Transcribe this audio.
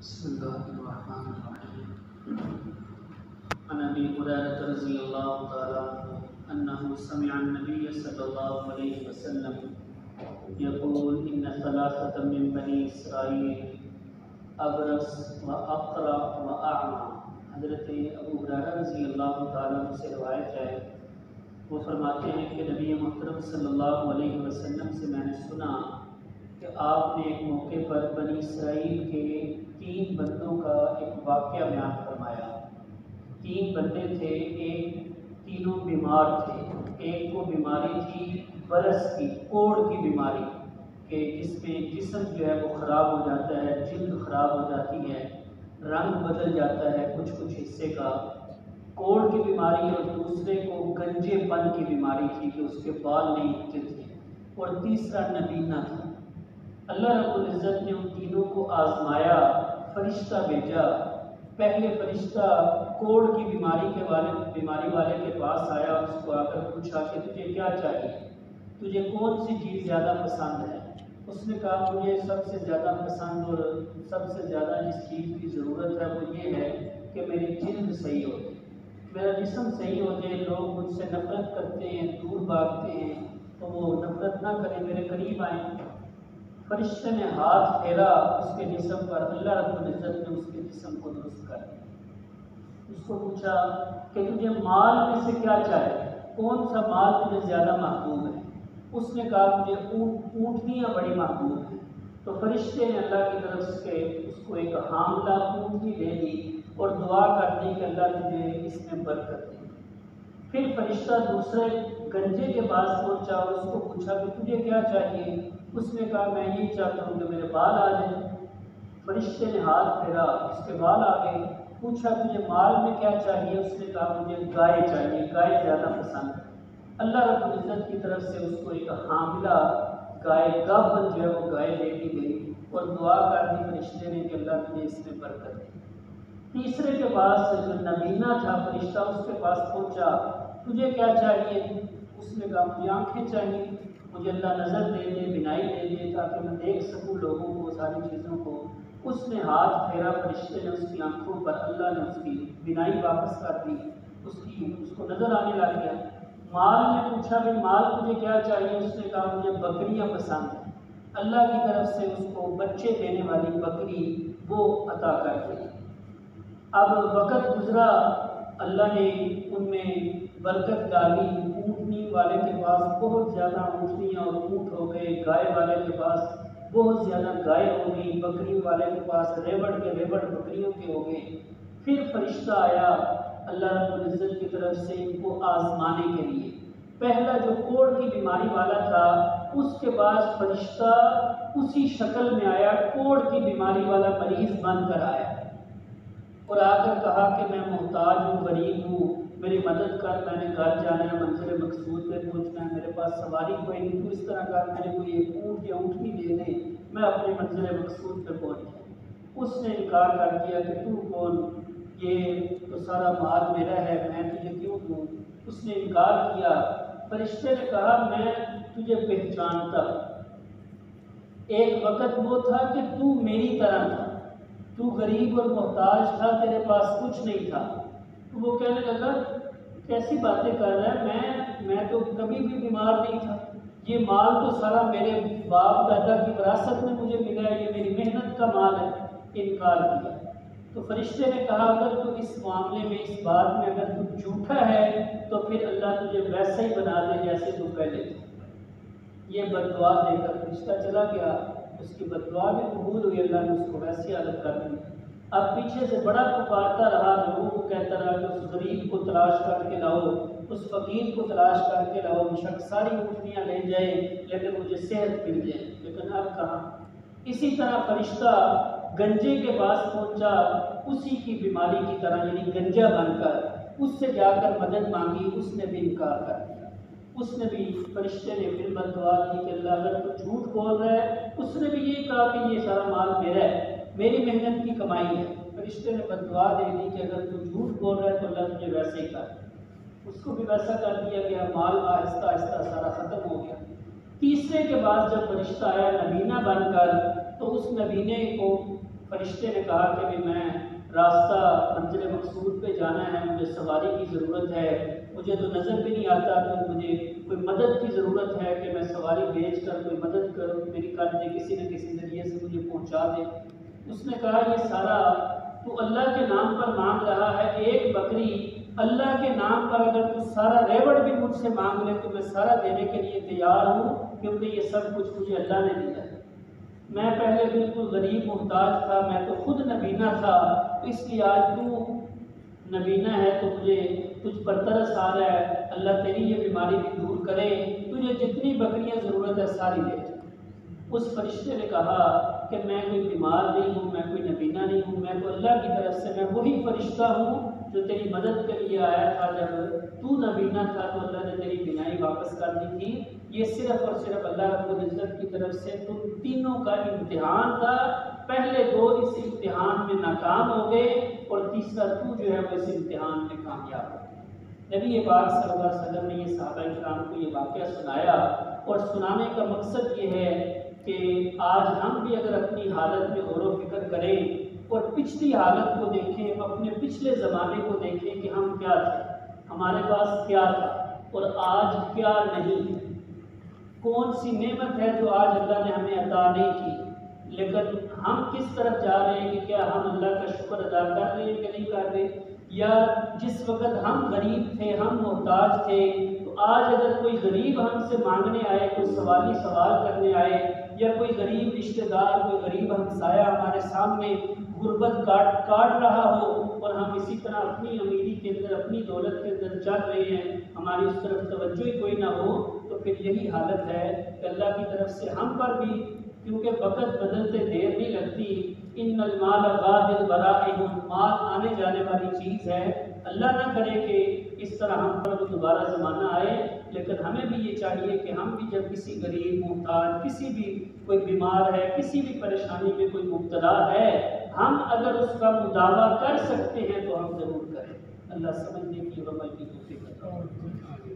بسم الله الرحمن الرحيم. عن ابي هريره رضي الله تعالى عنه انه سمع النبي صلى الله عليه وسلم يقول ان ثلاثه من بني اسرائيل ابرص واقرع واعمى. حضرت ابو ہریرہ رضی اللہ تعالیٰ عنہ سے روایت ہے، وہ فرماتے ہیں کہ نبی محترم صلی اللہ علیہ وسلم سے میں نے سنا کہ آپ نے ایک موقع پر بنی اسرائیل کے 3 بندوں کا ایک واقعہ بیان فرمایا۔ 3 بندے تھے، تینوں بیمار تھے۔ ایک کو بیماری تھی برس کی، کوڑ کی بیماری، کہ جس میں جسم جو ہے وہ خراب ہو جاتا ہے، جلد خراب ہو جاتی ہے، رنگ بدل جاتا ہے کچھ حصے کا، کوڑ کی بیماری۔ اور دوسرے کو گنجے پن کی بیماری تھی کہ اس کے بال نہیں اگتے تھے، اور تیسرا نبینا تھا۔ اللہ رب العزت نے ان تینوں کو آزمایا، فرشتہ بھیجا۔ پہلے فرشتہ کوڑ کی بیماری والے کے پاس آیا، اس کو آ کر پوچھا کہ تجھے کیا چاہیے، تجھے کون سی چیز زیادہ پسند ہے؟ اس نے کہا مجھے سب سے زیادہ پسند اور سب سے زیادہ جس چیز کی ضرورت ہے وہ یہ ہے کہ میری جلد صحیح ہو جائے، میرا جسم صحیح ہو جائے، لوگ مجھ سے نفرت کرتے ہیں، دور بھاگتے ہیں، تو وہ نفرت نہ کریں، میرے قریب آئیں۔ فرشتے نے ہاتھ پھیرا اس کے جسم پر، اللہ رب العزت نے اس کے جسم کو درست کر دیا۔ اس کو پوچھا کہ تجھے مال میں سے کیا چاہے، کون سا مال تجھے زیادہ محبوب ہے؟ اس نے کہا مجھے اونٹنیاں بڑی محبوب ہیں۔ تو فرشتے نے اللہ کی طرف سے اس کو ایک حاملہ اونٹنی دے دی اور دعا کر دی کہ اللہ تجھے اس میں برکت دے۔ پھر فرشتہ دوسرے گنجے کے پاس پہنچا اور اس کو پوچھا کہ تجھے کیا چاہیے؟ اس نے کہا میں یہ چاہتا ہوں کہ میرے بال آ جائیں۔ فرشتے نے ہاتھ پھیرا، اس کے بال آ گئے۔ پوچھا تجھے مال میں کیا چاہیے؟ اس نے کہا مجھے گائے چاہیے، گائے زیادہ پسند ہے۔ اللہ رب العزت کی طرف سے اس کو ایک حاملہ گائے، گابن جو ہے وہ گائے دے دی گئی، اور دعا کر دی فرشتے نے کہ اللہ تجھے اس میں برکت دے۔ تیسرے کے پاس جو نبینا تھا فرشتہ، اس کے پاس پہنچا، تجھے کیا چاہیے؟ اس نے کہا مجھے آنکھیں چاہیے، مجھے اللہ نظر دے دے، بینائی دے دے، تاکہ میں دیکھ سکوں لوگوں کو، ساری چیزوں کو۔ اس نے ہاتھ پھیرا، فرشتے نے اس کی آنکھوں پر، اللہ نے اس کی بینائی واپس کر دی، اس کو نظر آنے لگ گیا۔ مال نے پوچھا کہ مال تجھے کیا چاہیے؟ اس نے کہا مجھے بکریاں پسند ہیں، اللہ کی طرف سے اس کو بچے دینے والی بکری وہ عطا کر دی۔ اب وقت گزرا، اللہ نے ان میں برکت ڈالی۔ اونٹنی والے کے پاس بہت زیادہ اونٹنیاں اور اونٹ ہو گئے، گائے والے کے پاس بہت زیادہ گائے ہو گئی، بکری والے کے پاس ریوڑ کے ریوڑ بکریوں کے ہو گئے۔ پھر فرشتہ آیا اللہ رب العزت کی طرف سے ان کو آزمانے کے لیے۔ پہلا جو کوڑ کی بیماری والا تھا، اس کے پاس فرشتہ اسی شکل میں آیا، کوڑ کی بیماری والا مریض بن کر آیا، اور آ کر کہا کہ میں محتاج ہوں، غریب ہوں، میری مدد کر، میں نے گھر جانا ہے، منزل مقصود پہ پہنچنا ہے، میرے پاس سواری کوئی نہیں، تو اس طرح کر میرے کو ایک اونٹ یا اونٹنی دے دے، میں اپنے منزل مقصود پہ پہنچ جاؤں۔ اس نے انکار کر دیا کہ تو کون، یہ تو سارا مال میرا ہے، میں تجھے کیوں دوں؟ اس نے انکار کیا۔ فرشتے نے کہا میں تجھے پہچانتا، ایک وقت وہ تھا کہ تو میری طرح تھا، تو غریب اور محتاج تھا، تیرے پاس کچھ نہیں تھا۔ تو وہ کہنے لگا کیسی باتیں کر رہا ہے، میں تو کبھی بھی بیمار نہیں تھا، یہ مال تو سارا میرے باپ دادا کی وراثت میں مجھے ملا ہے، یہ میری محنت کا مال ہے۔ انکار کیا۔ تو فرشتے نے کہا اگر تو اس معاملے میں، اس بات میں اگر تو جھوٹا ہے تو پھر اللہ تجھے ویسا ہی بنا دے جیسے تو پہلے تھا۔ یہ بد دعا دے کر فرشتہ چلا گیا، اس کی بد دعا بھی قبول ہوئی، اللہ نے اس کو ویسی حالت کر دی۔ اب پیچھے سے بڑا پکارتا رہا، لوگوں کو کہتا رہا کہ اس غریب کو تلاش کر کے لاؤ، اس فقیر کو تلاش کر کے لاؤ، بشک ساری اونٹنیاں لے جائے لیکن مجھے صحت مل جائے، لیکن اب کہاں۔ اسی طرح فرشتہ گنجے کے پاس پہنچا، اسی کی بیماری کی طرح، یعنی گنجا بن کر، اس سے جا کر مدد مانگی، اس نے بھی انکار کر دیا۔ اس نے بھی، فرشتے نے پھر بد دعا کی کہ اللہ اگر تو جھوٹ بول رہا ہے، اس نے بھی یہی کہا کہ یہ سارا مال میرا ہے، میری محنت کی کمائی ہے۔ فرشتے نے بد دعا دے دی کہ اگر تو جھوٹ بول رہا ہے تو اللہ تجھے ویسے ہی کر۔ اس کو بھی ویسا کر دیا کہ مال آہستہ آہستہ سارا ختم ہو گیا۔ تیسرے کے بعد جب فرشتہ آیا نبینا بن کر، تو اس نبینے کو فرشتے نے کہا کہ بھی میں راستہ منزل مقصود پہ جانا ہے، مجھے سواری کی ضرورت ہے، مجھے تو نظر بھی نہیں آتا، تو مجھے کوئی مدد کی ضرورت ہے کہ میں سواری بھیج کر کوئی مدد کروں، میری کر دے، کسی نہ کسی ذریعے سے مجھے پہنچا دے۔ اس نے کہا یہ سارا تو اللہ کے نام پر مانگ رہا ہے، ایک بکری اللہ کے نام پر اگر تو سارا ریوڑ بھی مجھ سے مانگ لے تو میں سارا دینے کے لیے تیار ہوں، کیونکہ یہ سب کچھ مجھے اللہ نے دیا ہے۔ میں پہلے بالکل غریب محتاج تھا، میں تو خود نبینا تھا، اس لیے آج تو نبینا ہے تو مجھے تجھ پر ترس آ رہا ہے، اللہ تیری یہ بیماری بھی دور کرے، تجھے جتنی بکریاں ضرورت ہے ساری دے۔ اس فرشتے نے کہا کہ میں کوئی بیمار نہیں ہوں، میں کوئی نبینا نہیں ہوں، میں تو اللہ کی طرف سے میں وہی فرشتہ ہوں جو تیری مدد کے لیے آیا تھا جب تو نبینا تھا تو اللہ نے تیری بینائی واپس کر دی تھی۔ یہ صرف اور صرف اللہ رب العزت کی طرف سے تم تینوں کا امتحان تھا، پہلے دو اس امتحان میں ناکام ہو گئے اور تیسرا تو جو ہے وہ اس امتحان میں کامیاب ہو۔ نبی پاک صلی اللہ علیہ وسلم نے یہ صحابہ کرام کو یہ واقعہ سنایا، اور سنانے کا مقصد یہ ہے کہ آج ہم بھی اگر اپنی حالت میں غور و فکر کریں اور پچھلی حالت کو دیکھیں، اپنے پچھلے زمانے کو دیکھیں کہ ہم کیا تھے، ہمارے پاس کیا تھا اور آج کیا نہیں ہے، کون سی نعمت ہے جو آج اللہ نے ہمیں عطا نہیں کی، لیکن ہم کس طرف جا رہے ہیں کہ کیا ہم اللہ کا شکر ادا کر رہے ہیں کہ نہیں کر رہے، یا جس وقت ہم غریب تھے، ہم محتاج تھے، تو آج اگر کوئی غریب ہم سے مانگنے آئے، کوئی سوالی سوال کرنے آئے، یا کوئی غریب رشتہ دار، کوئی غریب ہمسایہ ہمارے سامنے غربت کاٹ رہا ہو اور ہم اسی طرح اپنی امیری کے اندر، اپنی دولت کے اندر چل رہے ہیں، ہماری اس طرف توجہ ہی کوئی نہ ہو، تو پھر یہی حالت ہے کہ اللہ کی طرف سے ہم پر بھی، کیونکہ وقت بدلتے دیر نہیں لگتی، ان المال غاد برائہ، مال آنے جانے والی چیز ہے، اللہ نہ کرے کہ اس طرح ہم پر وہ دوبارہ زمانہ آئے، لیکن ہمیں بھی یہ چاہیے کہ ہم بھی جب کسی غریب محتاج، کسی بھی کوئی بیمار ہے، کسی بھی پریشانی میں کوئی مبتلا ہے، ہم اگر اس کا مداوع کر سکتے ہیں تو ہم ضرور کریں۔ اللہ سمجھنے کی اور عمل کی توفیق عطا فرمائے۔